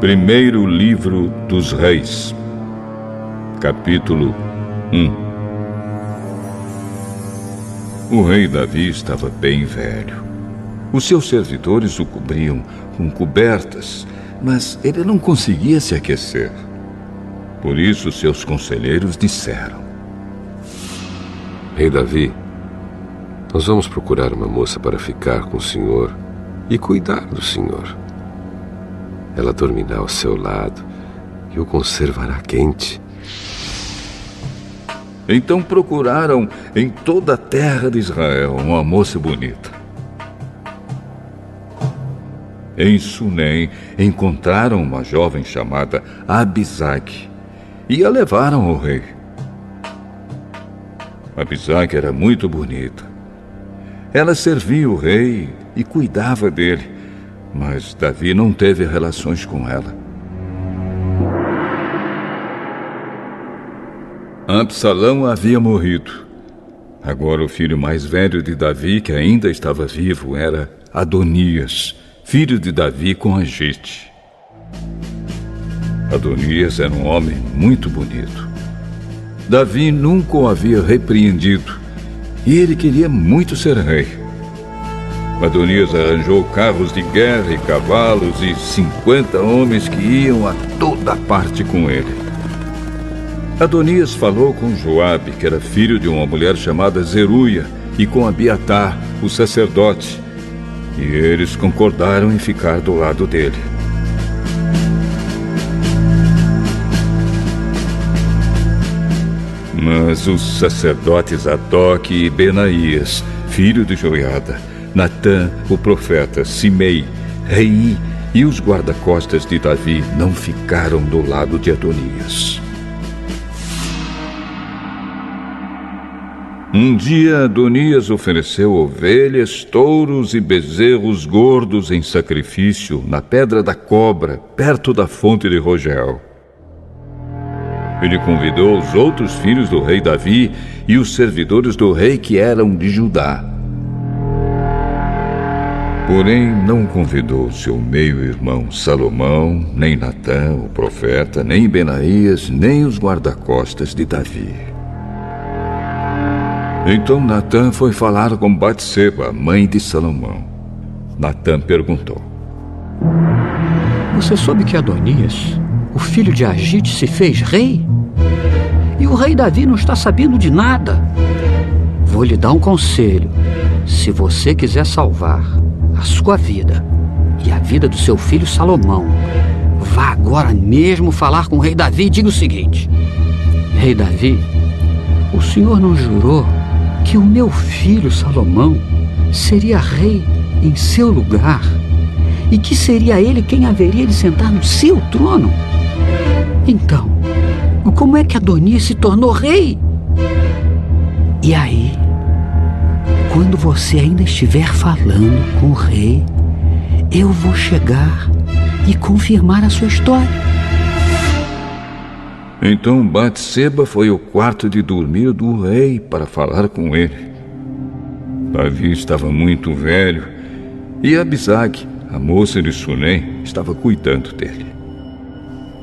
Primeiro livro dos Reis, capítulo 1. O rei Davi estava bem velho. Os seus servidores o cobriam com cobertas, mas ele não conseguia se aquecer. Por isso seus conselheiros disseram: Rei Davi, nós vamos procurar uma moça para ficar com o senhor e cuidar do senhor. Ela dormirá ao seu lado e o conservará quente. Então procuraram em toda a terra de Israel uma moça bonita. Em Sunem encontraram uma jovem chamada Abisag e a levaram ao rei. Abisag era muito bonita. Ela servia o rei e cuidava dele. Mas Davi não teve relações com ela. Absalão havia morrido. Agora o filho mais velho de Davi, que ainda estava vivo, era Adonias, filho de Davi com Agite. Adonias era um homem muito bonito. Davi nunca o havia repreendido e ele queria muito ser rei. Adonias arranjou carros de guerra e cavalos e 50 homens que iam a toda parte com ele. Adonias falou com Joabe, que era filho de uma mulher chamada Zeruia, e com Abiatar, o sacerdote, e eles concordaram em ficar do lado dele. Mas os sacerdotes Adoque e Benaías, filho de Joiada, Natã, o profeta, Simei, Rei e os guarda-costas de Davi não ficaram do lado de Adonias. Um dia Adonias ofereceu ovelhas, touros e bezerros gordos em sacrifício na Pedra da Cobra, perto da fonte de Rogel. Ele convidou os outros filhos do rei Davi e os servidores do rei que eram de Judá. Porém, não convidou seu meio-irmão Salomão, nem Natã, o profeta, nem Benaías, nem os guarda-costas de Davi. Então Natã foi falar com Batseba, mãe de Salomão. Natã perguntou: Você soube que Adonias, o filho de Agite, se fez rei? E o rei Davi não está sabendo de nada. Vou lhe dar um conselho. Se você quiser salvar a sua vida e a vida do seu filho Salomão, vá agora mesmo falar com o rei Davi e diga o seguinte: Rei Davi, o senhor não jurou que o meu filho Salomão seria rei em seu lugar e que seria ele quem haveria de sentar no seu trono? Então, como é que Adonias se tornou rei? E aí, quando você ainda estiver falando com o rei, eu vou chegar e confirmar a sua história. Então Batseba foi ao quarto de dormir do rei para falar com ele. Davi estava muito velho e Abisag, a moça de Sunem, estava cuidando dele.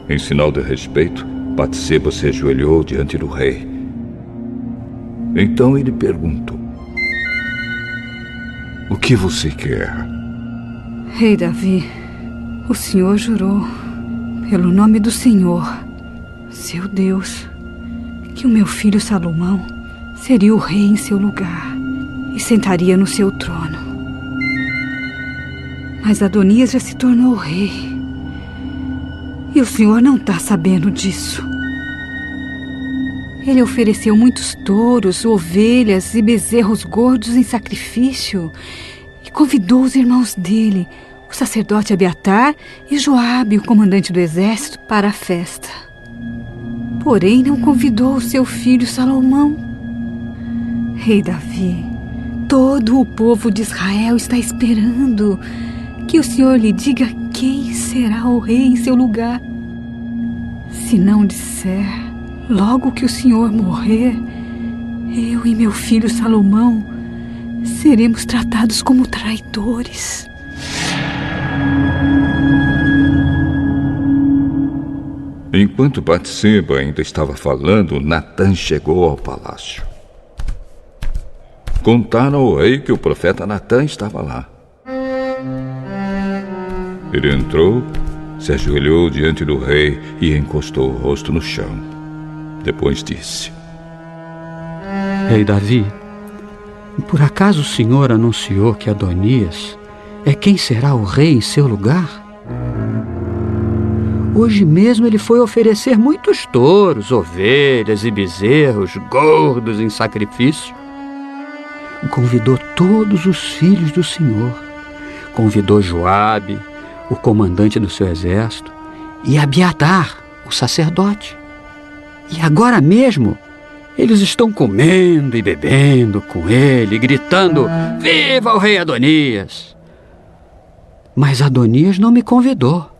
Em sinal de respeito, Batseba se ajoelhou diante do rei. Então ele perguntou: O que você quer? Rei Davi, o senhor jurou, pelo nome do Senhor, seu Deus, que o meu filho Salomão seria o rei em seu lugar e sentaria no seu trono. Mas Adonias já se tornou rei. E o senhor não está sabendo disso. Ele ofereceu muitos touros, ovelhas e bezerros gordos em sacrifício e convidou os irmãos dele, o sacerdote Abiatar e Joabe, o comandante do exército, para a festa. Porém, não convidou o seu filho Salomão. Rei Davi, todo o povo de Israel está esperando que o senhor lhe diga quem será o rei em seu lugar. Se não disser, logo que o senhor morrer, eu e meu filho Salomão seremos tratados como traidores. Enquanto Batseba ainda estava falando, Natã chegou ao palácio. Contaram ao rei que o profeta Natã estava lá. Ele entrou, se ajoelhou diante do rei e encostou o rosto no chão. Depois disse: Rei Davi, por acaso o senhor anunciou que Adonias é quem será o rei em seu lugar? Hoje mesmo ele foi oferecer muitos touros, ovelhas e bezerros gordos em sacrifício. Convidou todos os filhos do Senhor. Convidou Joabe, o comandante do seu exército, e Abiatar, o sacerdote. E agora mesmo eles estão comendo e bebendo com ele, gritando: Viva o rei Adonias! Mas Adonias não me convidou.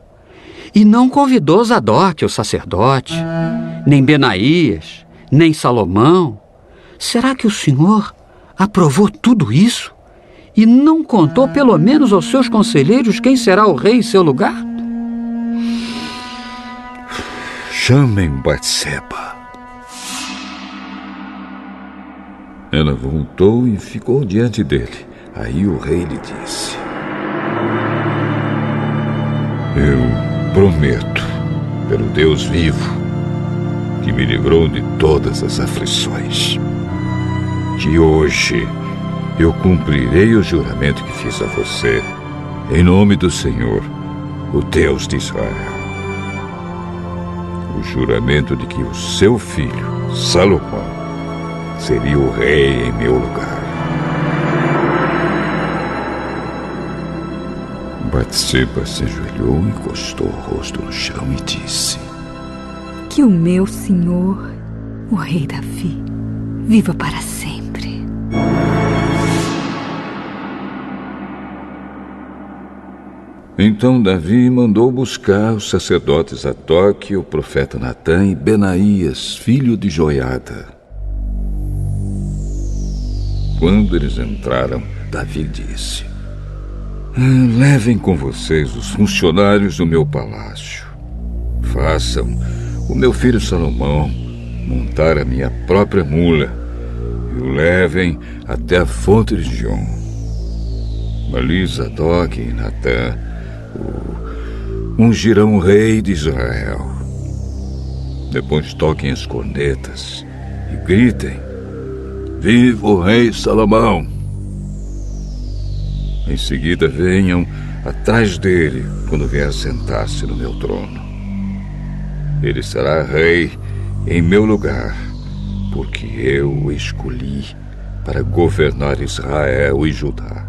E não convidou Zadok, o sacerdote, nem Benaías, nem Salomão. Será que o Senhor aprovou tudo isso e não contou pelo menos aos seus conselheiros quem será o rei em seu lugar? Chamem Batseba. Ela voltou e ficou diante dele. Aí o rei lhe disse: Eu prometo, pelo Deus vivo, que me livrou de todas as aflições, que hoje eu cumprirei o juramento que fiz a você, em nome do Senhor, o Deus de Israel. O juramento de que o seu filho, Salomão, seria o rei em meu lugar. Batseba se ajoelhou, encostou o rosto no chão e disse: Que o meu senhor, o rei Davi, viva para sempre. Então Davi mandou buscar os sacerdotes Zadok, o profeta Natã e Benaías, filho de Joiada. Quando eles entraram, Davi disse: Levem com vocês os funcionários do meu palácio. Façam o meu filho Salomão montar a minha própria mula e o levem até a fonte de Gion. Ali Zadok e Natã ungirão o rei de Israel. Depois toquem as cornetas e gritem: Viva o rei Salomão! Em seguida venham atrás dele quando vier sentar-se no meu trono. Ele será rei em meu lugar, porque eu o escolhi para governar Israel e Judá.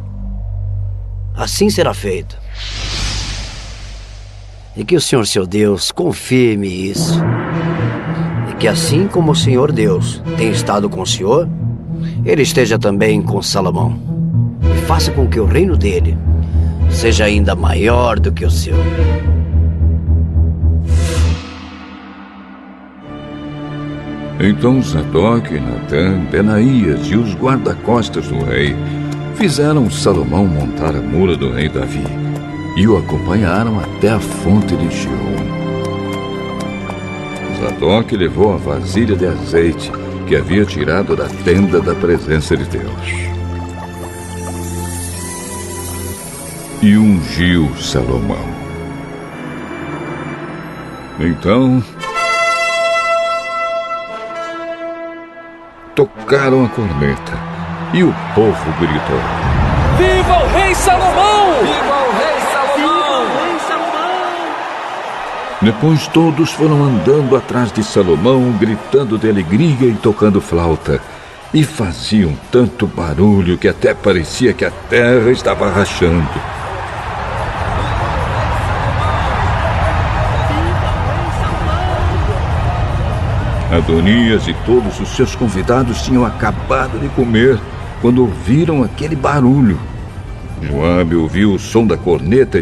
Assim será feito. E que o Senhor, seu Deus, confirme isso. E que assim como o Senhor Deus tem estado com o Senhor, Ele esteja também com Salomão. E faça com que o reino dele seja ainda maior do que o seu. Então Zadok, Natã, Benaías e os guarda-costas do rei fizeram Salomão montar a mula do rei Davi e o acompanharam até a fonte de Gion. Zadok levou a vasilha de azeite que havia tirado da tenda da presença de Deus e ungiu Salomão. Então tocaram a corneta e o povo gritou: Viva o rei Salomão! Viva o rei Salomão! Viva o rei Salomão! Depois todos foram andando atrás de Salomão, gritando de alegria e tocando flauta. E faziam tanto barulho que até parecia que a terra estava rachando. Adonias e todos os seus convidados tinham acabado de comer quando ouviram aquele barulho. Joabe ouviu o som da corneta